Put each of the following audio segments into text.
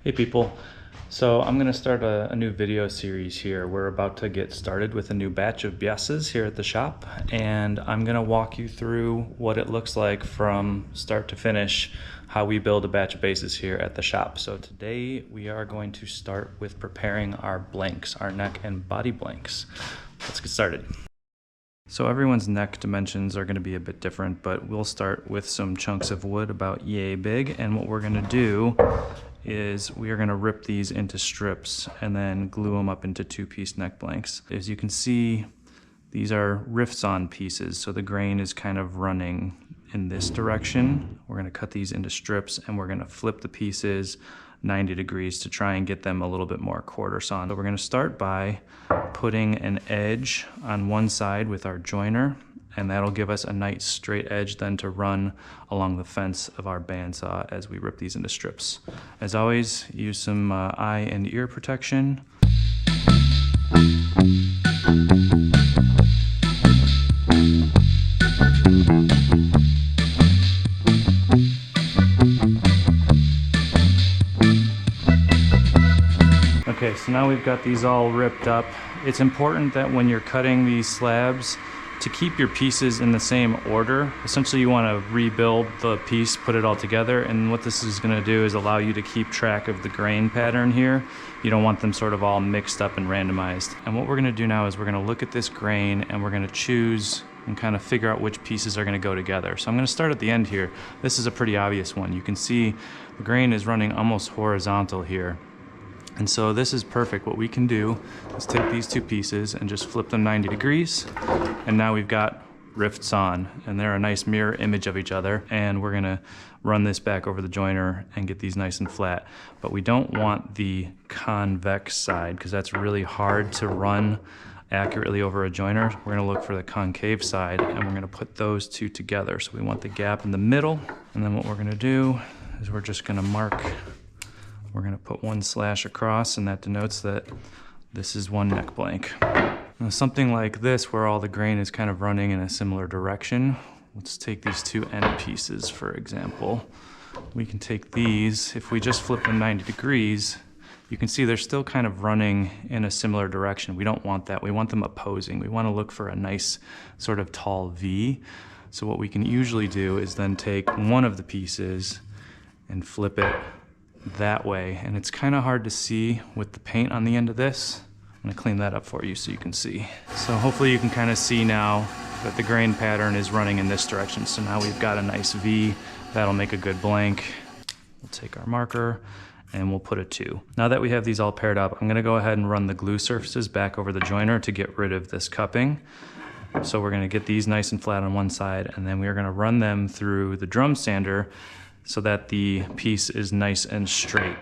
Hey people, so I'm going to start a new video series here. We're about to get started with a new batch of basses here at the shop, and I'm going to walk you through what it looks like from start to finish, how we build a batch of basses here at the shop. So today we are going to start with preparing our blanks, our neck and body blanks. Let's get started. So everyone's neck dimensions are going to be a bit different, but we'll start with some chunks of wood about yay big, and what we're going to do is we are going to rip these into strips and then glue them up into two-piece neck blanks. As you can see, these are rifts-on pieces, so the grain is kind of running in this direction. We're going to cut these into strips and we're going to flip the pieces 90 degrees to try and get them a little bit more quarter sawn. So we're going to start by putting an edge on one side with our joiner, and that'll give us a nice straight edge then to run along the fence of our bandsaw as we rip these into strips. As always, use some eye and ear protection. Okay, so now we've got these all ripped up. It's important that when you're cutting these slabs to keep your pieces in the same order. Essentially you want to rebuild the piece, put it all together, and what this is going to do is allow you to keep track of the grain pattern here. You don't want them sort of all mixed up and randomized. And what we're going to do now is we're going to look at this grain and we're going to choose and kind of figure out which pieces are going to go together. So I'm going to start at the end here. This is a pretty obvious one. You can see the grain is running almost horizontal here. And so this is perfect. What we can do is take these two pieces and just flip them 90 degrees. And now we've got rifts on, and they're a nice mirror image of each other. And we're gonna run this back over the joiner and get these nice and flat. But we don't want the convex side because that's really hard to run accurately over a joiner. We're gonna look for the concave side and we're gonna put those two together. So we want the gap in the middle. And then what we're gonna do is we're just gonna mark. We're going to put one slash across, and that denotes that this is one neck blank. Now, something like this, where all the grain is kind of running in a similar direction, let's take these two end pieces, for example. We can take these, if we just flip them 90 degrees, you can see they're still kind of running in a similar direction. We don't want that. We want them opposing. We want to look for a nice sort of tall V. So what we can usually do is then take one of the pieces and flip it that way, and it's kind of hard to see with the paint on the end of this. I'm going to clean that up for you so you can see. So hopefully you can kind of see now that the grain pattern is running in this direction. So now we've got a nice V. That'll make a good blank. We'll take our marker and we'll put a 2. Now that we have these all paired up, I'm going to go ahead and run the glue surfaces back over the joiner to get rid of this cupping. So we're going to get these nice and flat on one side, and then we are going to run them through the drum sander so that the piece is nice and straight.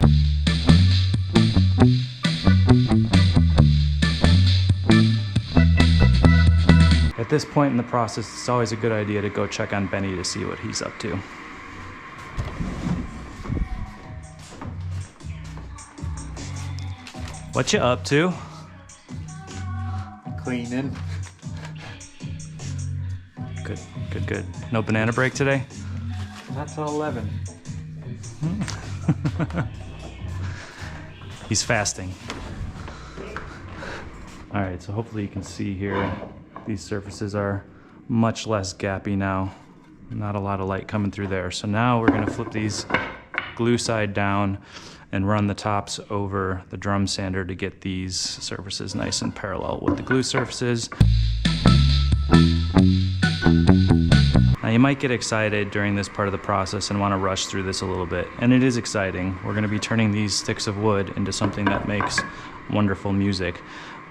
At this point in the process, it's always a good idea to go check on Benny to see what he's up to. What you up to? Cleaning. Good, good, good. No banana break today? Not till 11. He's fasting. All right, so hopefully you can see here, these surfaces are much less gappy now. Not a lot of light coming through there. So now we're gonna flip these glue side down and run the tops over the drum sander to get these surfaces nice and parallel with the glue surfaces. Now you might get excited during this part of the process and want to rush through this a little bit, and it is exciting. We're going to be turning these sticks of wood into something that makes wonderful music.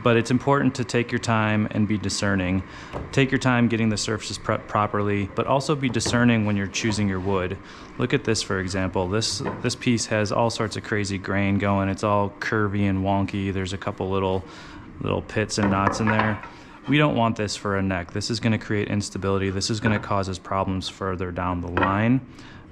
But it's important to take your time and be discerning. Take your time getting the surfaces prepped properly, but also be discerning when you're choosing your wood. Look at this, for example. This piece has all sorts of crazy grain going. It's all curvy and wonky. There's a couple little pits and knots in there. We don't want this for a neck. This is going to create instability. This is going to cause us problems further down the line.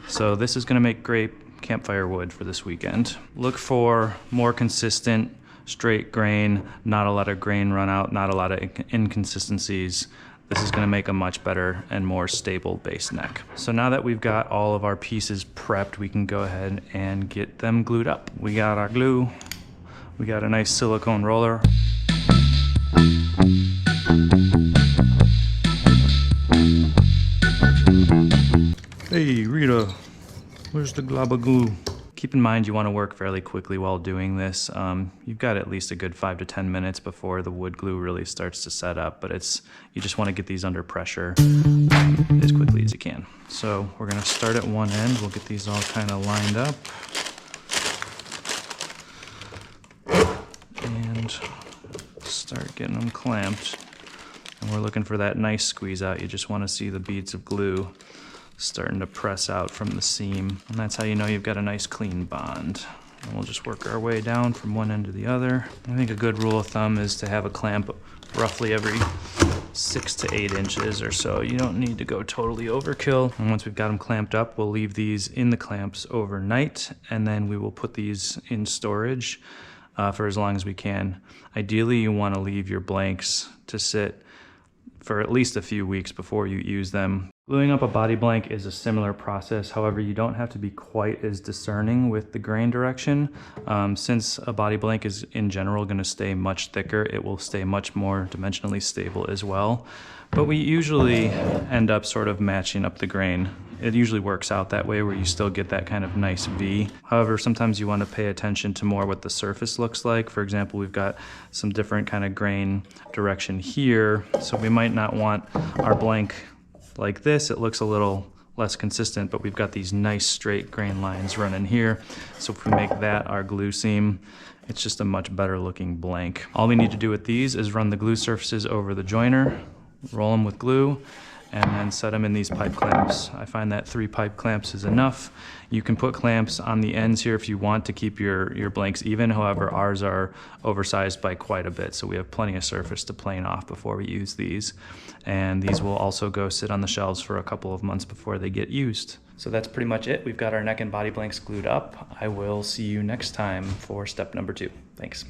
So this is going to make great campfire wood for this weekend. Look for more consistent, straight grain, not a lot of grain run out, not a lot of inconsistencies. This is going to make a much better and more stable bass neck. So now that we've got all of our pieces prepped, we can go ahead and get them glued up. We got our glue. We got a nice silicone roller. Hey Rita, where's the glob of glue? Keep in mind you want to work fairly quickly while doing this. You've got at least a good 5 to 10 minutes before the wood glue really starts to set up, but you just want to get these under pressure as quickly as you can. So we're going to start at one end. We'll get these all kind of lined up. And start getting them clamped. And we're looking for that nice squeeze out. You just want to see the beads of glue starting to press out from the seam. And that's how you know you've got a nice clean bond. And we'll just work our way down from one end to the other. I think a good rule of thumb is to have a clamp roughly every 6 to 8 inches or so. You don't need to go totally overkill. And once we've got them clamped up, we'll leave these in the clamps overnight, and then we will put these in storage for as long as we can. Ideally, you want to leave your blanks to sit for at least a few weeks before you use them. Gluing up a body blank is a similar process. However, you don't have to be quite as discerning with the grain direction. Since a body blank is in general going to stay much thicker, it will stay much more dimensionally stable as well. But we usually end up sort of matching up the grain. It usually works out that way where you still get that kind of nice V. However, sometimes you want to pay attention to more what the surface looks like. For example, we've got some different kind of grain direction here, so we might not want our blank like this. It looks a little less consistent, but we've got these nice straight grain lines running here. So if we make that our glue seam, it's just a much better looking blank. All we need to do with these is run the glue surfaces over the joiner, roll them with glue, and then set them in these pipe clamps. I find that 3 pipe clamps is enough. You can put clamps on the ends here if you want to keep your blanks even. However, ours are oversized by quite a bit, so we have plenty of surface to plane off before we use these. And these will also go sit on the shelves for a couple of months before they get used. So that's pretty much it. We've got our neck and body blanks glued up. I will see you next time for step number 2. Thanks.